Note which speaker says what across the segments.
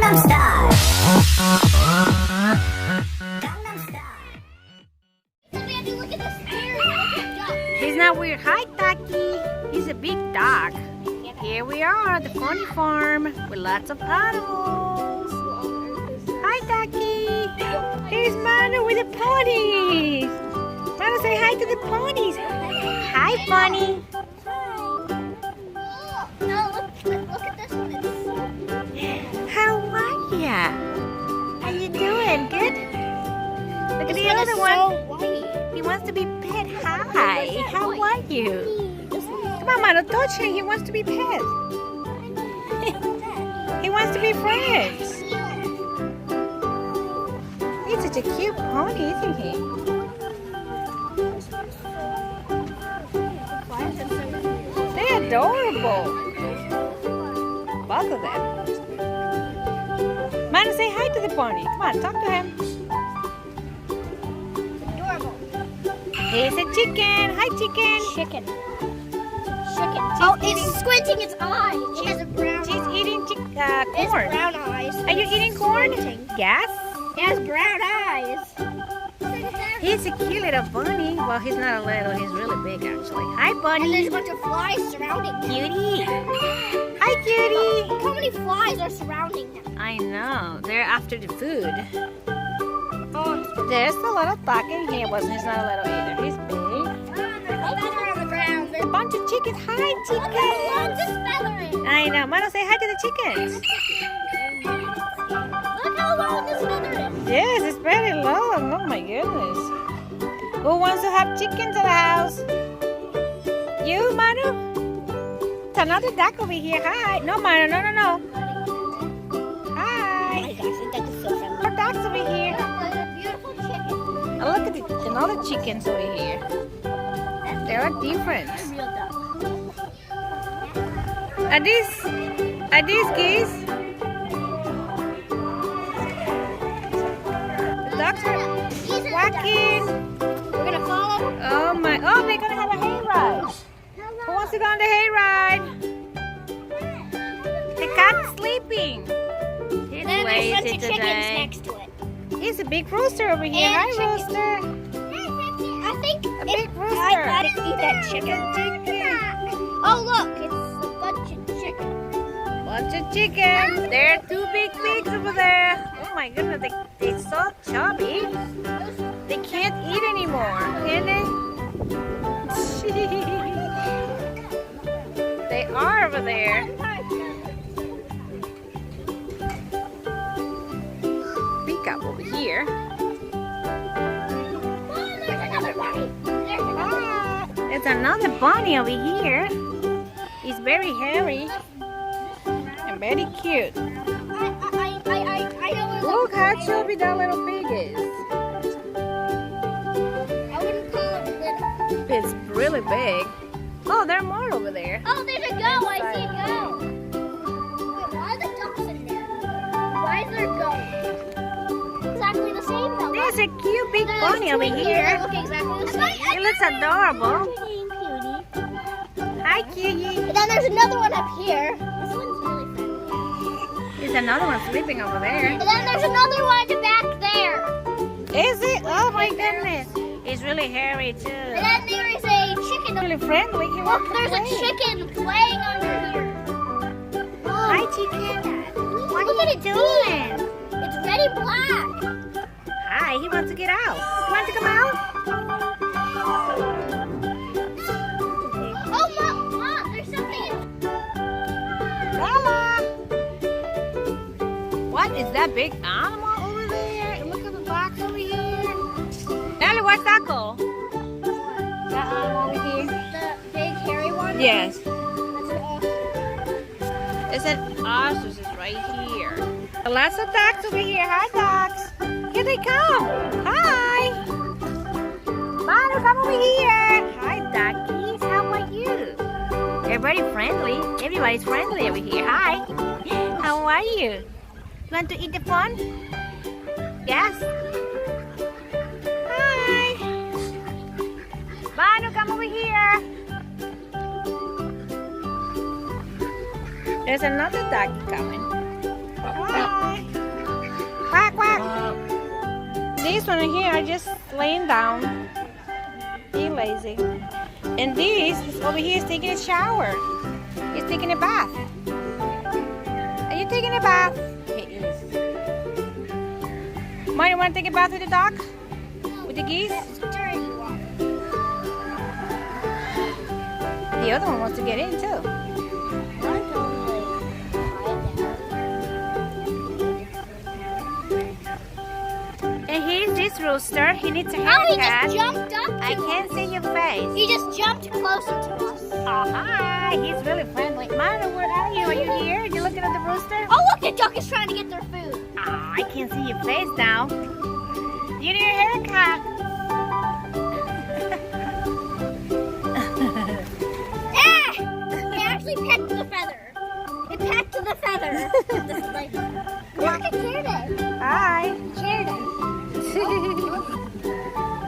Speaker 1: Gangnam Style. Gangnam Style. Look at this hair.
Speaker 2: He's not weird. Hi, Ducky. He's a big dog. Here we are at the pony farm with lots of animals. Hi, Ducky. Here's Manu with the ponies. Manu, say hi to the ponies. Hi, Bunny.
Speaker 1: No, look at this one.
Speaker 2: How are ya? How you doing? Good? Look at the other
Speaker 1: So
Speaker 2: one.
Speaker 1: white.
Speaker 2: He wants to be pet. Hi. How are you? Come on, Manu, touch him. He wants to be pet. He wants to be friends. He's such a cute pony, isn't he? They're adorable. Both of them. Manu, say hi to the pony. Come on, talk to him.
Speaker 1: Adorable.
Speaker 2: Here's a chicken. Hi, chicken.
Speaker 1: Chicken. Oh, it's squinting its eye. It has a brown
Speaker 2: She's
Speaker 1: eye.
Speaker 2: eating
Speaker 1: It's
Speaker 2: corn.
Speaker 1: brown eyes.
Speaker 2: Are you eating corn? Yes.
Speaker 1: It has brown eyes.
Speaker 2: He's a cute little bunny. Well, he's not a little. He's really big, actually. Hi,
Speaker 1: And
Speaker 2: bunny.
Speaker 1: there's a bunch of flies surrounding him.
Speaker 2: Cutie. Hi, cutie.
Speaker 1: Look how many flies are surrounding him.
Speaker 2: I know. They're after the food.
Speaker 1: Oh,
Speaker 2: There's a lot of duck in here. Well, he's not a little either. He's big.
Speaker 1: feather on the ground.
Speaker 2: A bunch of chickens. Hi,
Speaker 1: Look
Speaker 2: chickens.
Speaker 1: how long this feathering.
Speaker 2: I know. Mano, say hi to the chickens.
Speaker 1: Look how long this feather is.
Speaker 2: Yes, it's very long. Oh, my goodness. Who wants to have chickens at the house? You, Manu? It's another duck over here. Hi. No, Manu. No, no, no. Hi.
Speaker 1: Oh my gosh, I think it's so friendly.
Speaker 2: More ducks over here.
Speaker 1: Look, a beautiful chicken.
Speaker 2: Oh, look at the another chickens over here. They are different.
Speaker 1: Real duck.
Speaker 2: Are these geese? The ducks are
Speaker 1: These are the
Speaker 2: quacking.
Speaker 1: ducks. We're gonna follow.
Speaker 2: Oh my! Oh, they're gonna have a hayride. Who wants to go on the hayride? The cat's sleeping. He's
Speaker 1: And then there's a bunch
Speaker 2: lazy
Speaker 1: of chickens
Speaker 2: today.
Speaker 1: next to it.
Speaker 2: He's a big rooster over here.
Speaker 1: And
Speaker 2: Hi,
Speaker 1: chicken.
Speaker 2: rooster.
Speaker 1: I think
Speaker 2: A big rooster.
Speaker 1: I gotta eat that chicken. Oh look, it's a bunch of chickens.
Speaker 2: Bunch of chickens. There are two big pigs over there. Oh my goodness, they're so chubby. They can't eat anymore, can they? They are over there. Peacock over here.
Speaker 1: There's another bunny.
Speaker 2: There's another bunny over here. He's very hairy and very cute.
Speaker 1: I know
Speaker 2: Look how chubby that little pig is.
Speaker 1: I wouldn't call it little.
Speaker 2: It's really big. Oh, there are more over there.
Speaker 1: Oh, there's a goat. I see a goat. Wait, why are the ducks in there? Why is there a goat? Exactly the same though.
Speaker 2: There's a cute big bunny over
Speaker 1: They
Speaker 2: here.
Speaker 1: look exactly the same.
Speaker 2: It looks adorable.
Speaker 1: Cutie.
Speaker 2: Hi, cutie.
Speaker 1: And then there's another one up here. This one's really friendly.
Speaker 2: There's another one sleeping over there.
Speaker 1: And then there's another one back there.
Speaker 2: Is it? Oh my goodness. He's really hairy too.
Speaker 1: And then there is a chicken.
Speaker 2: Really friendly. He
Speaker 1: Look,
Speaker 2: wants to
Speaker 1: there's a
Speaker 2: play.
Speaker 1: chicken playing under here.
Speaker 2: Hi, chicken. What
Speaker 1: Look
Speaker 2: are
Speaker 1: at
Speaker 2: you
Speaker 1: it
Speaker 2: doing?
Speaker 1: It's red and black.
Speaker 2: Hi, he wants to get out. You want to come out?
Speaker 1: Oh, Mom, there's something in...
Speaker 2: Lala. What is that big animal over there? And look at the box over here. Ellie, what's that called? That animal over here?
Speaker 1: The big hairy one?
Speaker 2: Yes.
Speaker 1: That's an ostrich.
Speaker 2: It's an ostrich is right here. Lots of ducks over here. Hi, ducks. Here they come. Hi. Manu, come over here. Hi, duckies. How are you? They're very friendly. Everybody's friendly over here. Hi. How are you? You want to eat the fun? Yes. Hi. Manu, come over here. There's another ducky coming. Hi. this one here are just laying down, being lazy. And this is over here is taking a shower. He's taking a bath. Are you taking a bath? He is. Mine, you want to take a bath with the dog? With the geese? The other one wants to get in too. And here's this rooster. He needs a haircut.
Speaker 1: Oh, he just jumped up.
Speaker 2: I can't see your face.
Speaker 1: He just jumped closer to us.
Speaker 2: Oh, hi. He's really friendly. Manu, where are you? Are you here? Are you looking at the rooster?
Speaker 1: Oh, look, the duck is trying to get their food.
Speaker 2: Oh, I can't see your face now. You need a haircut.
Speaker 1: It actually pecked the feather. It pecked the feather. Look, it shared it.
Speaker 2: Hi.
Speaker 1: It shared it.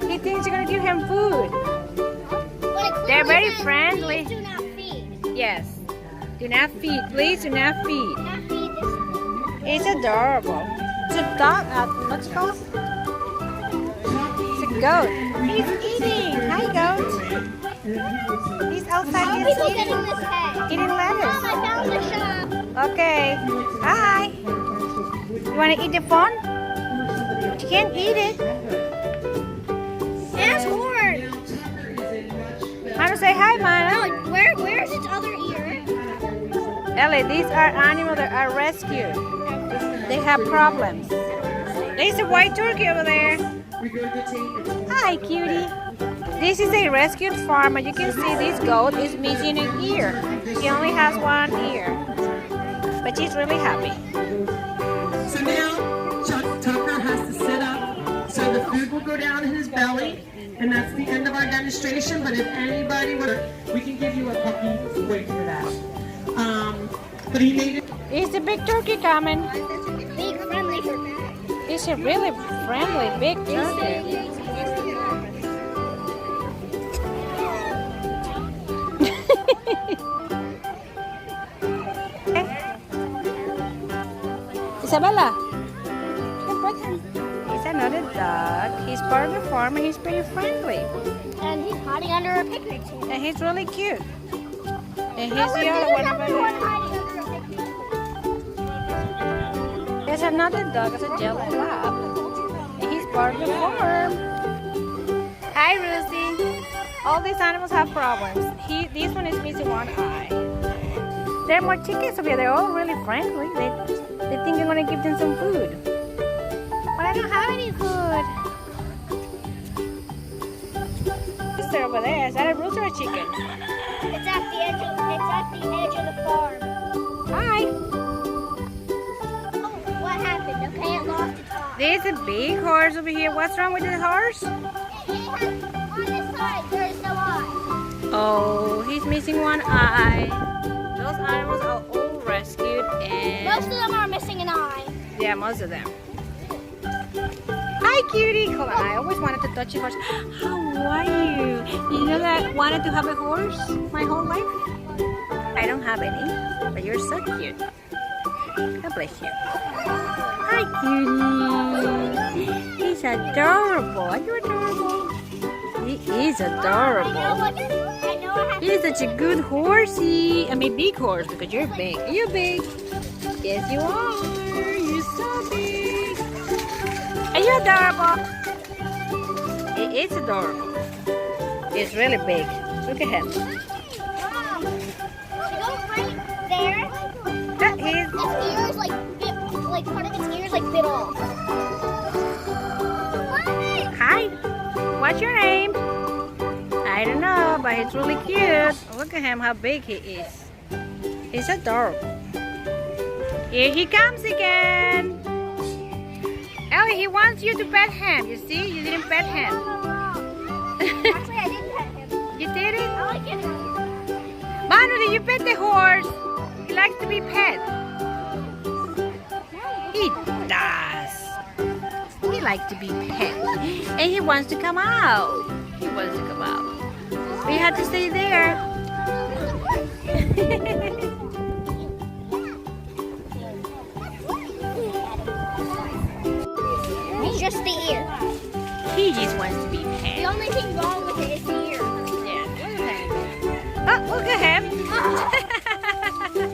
Speaker 2: He thinks you're going to give him food.
Speaker 1: But it
Speaker 2: They're very
Speaker 1: says,
Speaker 2: friendly.
Speaker 1: "Please do not feed.
Speaker 2: Yes. Do not feed. Please do not feed.
Speaker 1: Do not feed this."
Speaker 2: It's adorable. It's a dog. What's it called? It's a goat. He's eating. Hi, goat. He's outside
Speaker 1: How are
Speaker 2: just
Speaker 1: people
Speaker 2: eating.
Speaker 1: getting this hay?
Speaker 2: Eating
Speaker 1: Mom,
Speaker 2: lettuce.
Speaker 1: I found the shop.
Speaker 2: Okay. Hi. You want to eat the phone? You can't eat it.
Speaker 1: It has horns.
Speaker 2: Manu, say hi, Manu.
Speaker 1: No, where's its other ear?
Speaker 2: Ellie, these are animals that are rescued. They have problems. There's a white turkey over there. Hi, cutie. This is a rescued farm, and you can see this goat is missing an ear. She only has one ear, but she's really happy.
Speaker 3: So now Tucker has to sit up, so the food will go down in his belly, and that's the end of our demonstration. But if anybody would, we can give you a puppy. Wait for that. But he made it.
Speaker 2: Is the big turkey coming?
Speaker 1: Big friendly turkey.
Speaker 2: It's a really friendly big turkey. Isabella. He's another dog. He's part of the farm and he's pretty friendly.
Speaker 1: And he's hiding under a picnic table.
Speaker 2: And he's really cute. And here's the other one over there.
Speaker 1: Hiding under a picnic table.
Speaker 2: There's another dog. It's a yellow lab. And he's part of the farm. Hi, Rosie. All these animals have problems. This one is missing one eye. There are more chickens over here. They're all really friendly. They think I'm going to give them some food. But I don't have any food. What's there over there? Is that a rooster or a chicken?
Speaker 1: It's at the edge of the farm.
Speaker 2: Hi.
Speaker 1: Oh, what happened? Okay, it lost its eye.
Speaker 2: There's a big horse over here. What's wrong with the horse?
Speaker 1: On this side, there is no eye.
Speaker 2: Oh, he's missing one eye. Those animals are all rescued and...
Speaker 1: Most of them are missing an eye.
Speaker 2: Yeah, most of them. Hi, cutie. Hold on, I always wanted to touch a horse. How are you? You know that I wanted to have a horse my whole life? I don't have any, but you're so cute. God bless you. Hi, cutie. He's adorable. Are you adorable? He is adorable.
Speaker 1: I know I have
Speaker 2: He's such a good horsey. I mean, big horse because you're big. Are you big? Yes, you are. You're so big. Are you adorable? It is adorable. It's really big. Look at him.
Speaker 1: Mom, go right there.
Speaker 2: He's...
Speaker 1: Its ear is like part of its ear is like bit off.
Speaker 2: Hi. What's your name? I don't know, but he's really cute. Look at him, how big he is. He's adorable. Here he comes again. Ellie, he wants you to pet him. You see, you didn't pet him.
Speaker 1: Actually, I didn't pet him.
Speaker 2: You did it?
Speaker 1: I like it.
Speaker 2: Manu, did you pet the horse? He likes to be pet. He does. He likes to be pet. And he wants to come out. He wants to come out. We had to stay there.
Speaker 1: It's just the ear.
Speaker 2: He just wants to be
Speaker 1: The
Speaker 2: pet.
Speaker 1: only thing wrong with it is the ear.
Speaker 2: Yeah, look at him. Oh, look at him.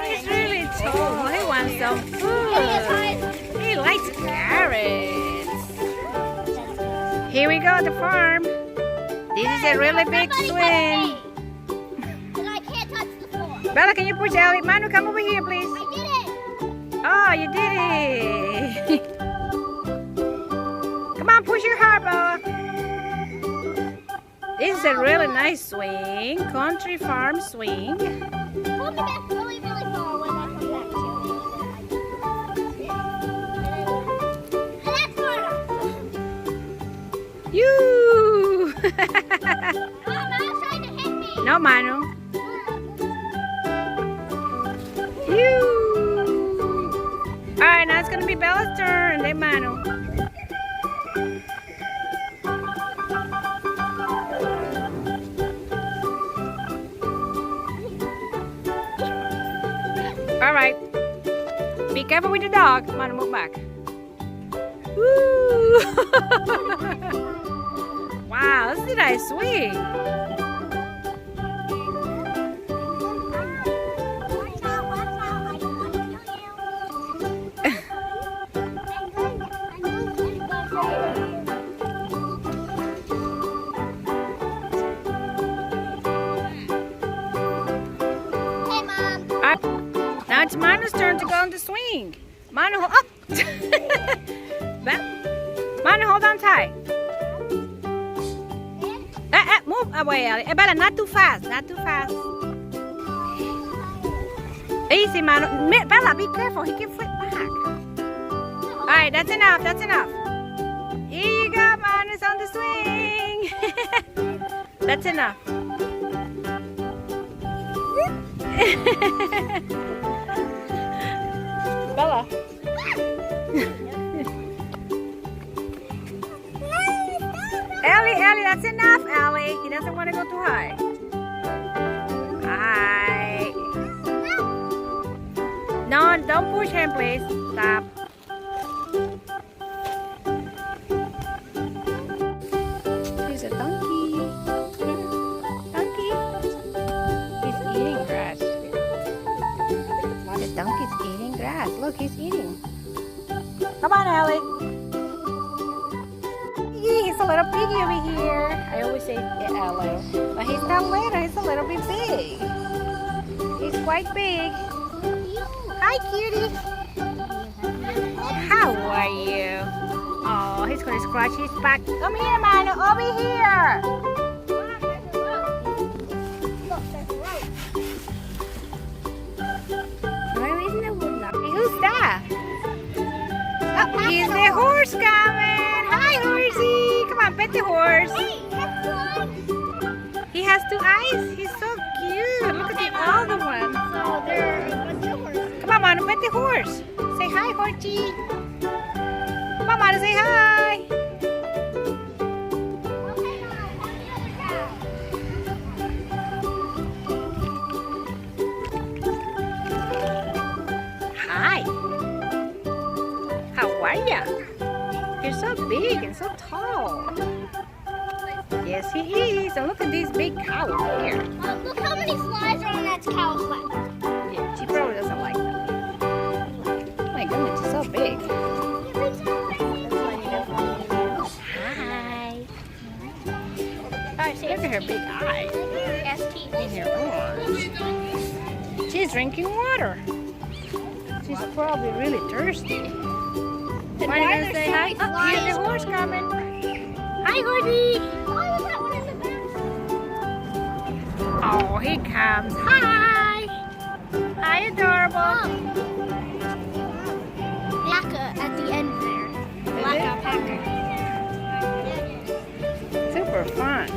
Speaker 2: He's really tall. He wants some food. He likes carrots. Here we go at the farm. This is a really big swing.
Speaker 1: And I can't touch the floor.
Speaker 2: Bella, can you push Ellie? Manu, come over here, please.
Speaker 1: I did it.
Speaker 2: Oh, you did it. Come on, push your heart, Bella. This is a really nice swing. Country farm swing.
Speaker 1: Pull me back really, really far when I come back to you. And that's harder.
Speaker 2: You.
Speaker 1: Mama's trying to hit me.
Speaker 2: No, Manu. You. All right, now it's gonna be Bella's turn, then Manu. All right. Be careful with the dog. Manu, move back. Woo. Wow, this is a nice swing.
Speaker 1: Watch out, I don't want to Hey, Mom.
Speaker 2: Now it's Manu's turn to go on the swing. Manu, up. Manu, hold on tight. Move away, Ellie. Bella, not too fast. Not too fast. Easy, Manu. Bella, be careful. He can flip back. All right, that's enough. That's enough. Here you go, Manu's on the swing. That's enough. Bella. Ellie, that's enough, Ellie. He doesn't want to go too high. Alright. No, don't push him, please. Stop. He's a donkey. Donkey. He's eating grass. The donkey's eating grass. Look, he's eating. Come on, Ellie. He's a little piggy over here. I always say Ellie, but he's not little. He's a little bit big. He's quite big. Hi, cutie. How are you? Oh, he's gonna scratch his back. Come here, Manu. Over here. Where is the woodlock? Who's that? Oh, he's the horse coming. Hi, horsey. Come on, pet the horse. He has two eyes. He's so cute. Look at the other one. Come on, Manu, pet the horse. Say hi, horsey. Come on, Manu, say hi. Hi. How are ya? You're so big and so tall. Yes, he is. And look at this big cow over here.
Speaker 1: Look how many flies are on that cow's leg.
Speaker 2: Yeah, she probably doesn't like them. Oh my goodness, she's so big. Hi. Look at her big eyes in her arms. She's drinking water. She's probably really thirsty. Why are you gonna say hi? Oh, here's the horse coming. Hi, horsey. Oh, he comes. Hi. Hi, adorable.
Speaker 1: Black at the end there. Black alpaca.
Speaker 2: Super fun.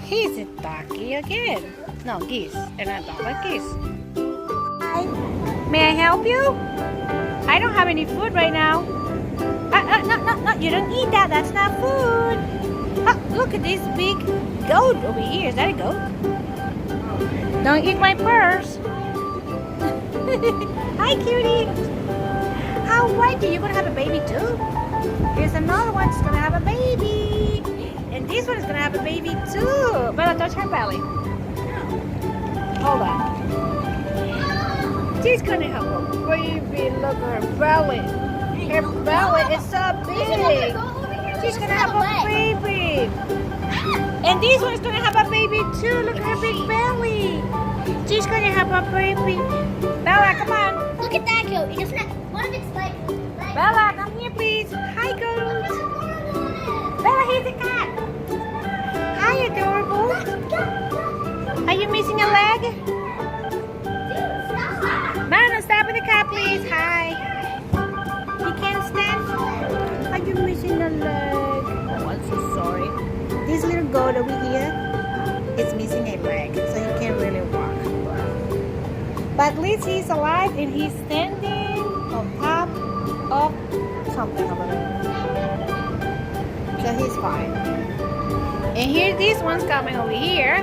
Speaker 2: He's a ducky again. No, geese. And I don't like geese. Hi. May I help you? I don't have any food right now. No, you don't eat that. That's not food. Oh, look at this big goat over here. Is that a goat? Don't eat my purse. Hi, cutie. How are you? You're going to have a baby too? Here's another one. She's gonna have a baby. And this one is gonna have a baby too. Bella, touch her belly. Hold on. She's gonna have a baby. Look at her belly. Her belly is so big. She's gonna have a baby. And this one's gonna have a baby too. Look at her big belly. She's gonna have a baby. Bella, come on.
Speaker 1: Look at that goat. It doesn't have one of its legs.
Speaker 2: Bella, come here, please. Hi, goat. Bella, here's the cat. Hi, adorable. Are you missing a leg? Mano, stop with the cat, please. Hi. You can't stand? Are you missing a leg? Oh, I'm so sorry. This little goat over here is missing a leg, so he can't really walk. But at least he's alive and he's standing on top of something over there. So he's fine. And here, these ones coming over here.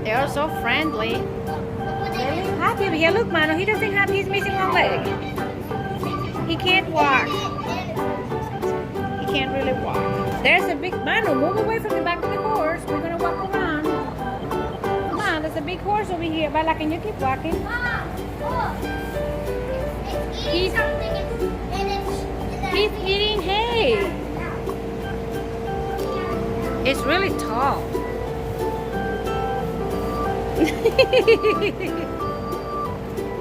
Speaker 2: They are so friendly. Really happy over here. Look, Mano, he doesn't have, he's missing one leg. He can't walk. He can't really walk. There's a big, Mano, move away from the back of the horse. We're gonna walk around. Come on, there's a big horse over here. Bella, can you keep walking?
Speaker 1: He's something
Speaker 2: He's eating hay. It's really tall.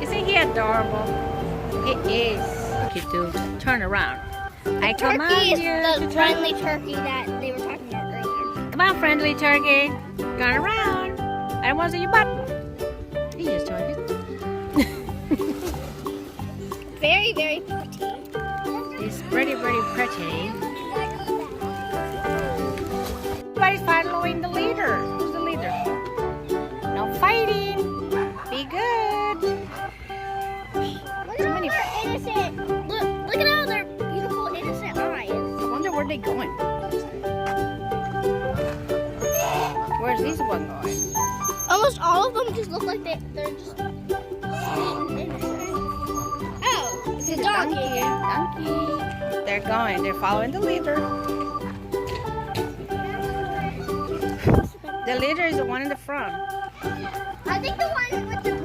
Speaker 2: Isn't he adorable? He is. You do turn around. I command
Speaker 1: turkey is
Speaker 2: you
Speaker 1: the
Speaker 2: to
Speaker 1: friendly turkey that they were talking about earlier.
Speaker 2: Come on, friendly turkey. Turn around. I don't want to see your butt. He just told you.
Speaker 1: Very, very pretty.
Speaker 2: He's pretty, pretty pretty. Everybody's following the leader. Who's the leader? No fighting. Be good.
Speaker 1: Look at all their innocent. Look at all their beautiful innocent eyes.
Speaker 2: I wonder where they're going. Where's this one going?
Speaker 1: Almost all of them just look like they're just sweet and innocent. Oh, it's a donkey.
Speaker 2: Donkey. They're going. They're following the leader. The leader is the one in the front.
Speaker 1: I think the one with the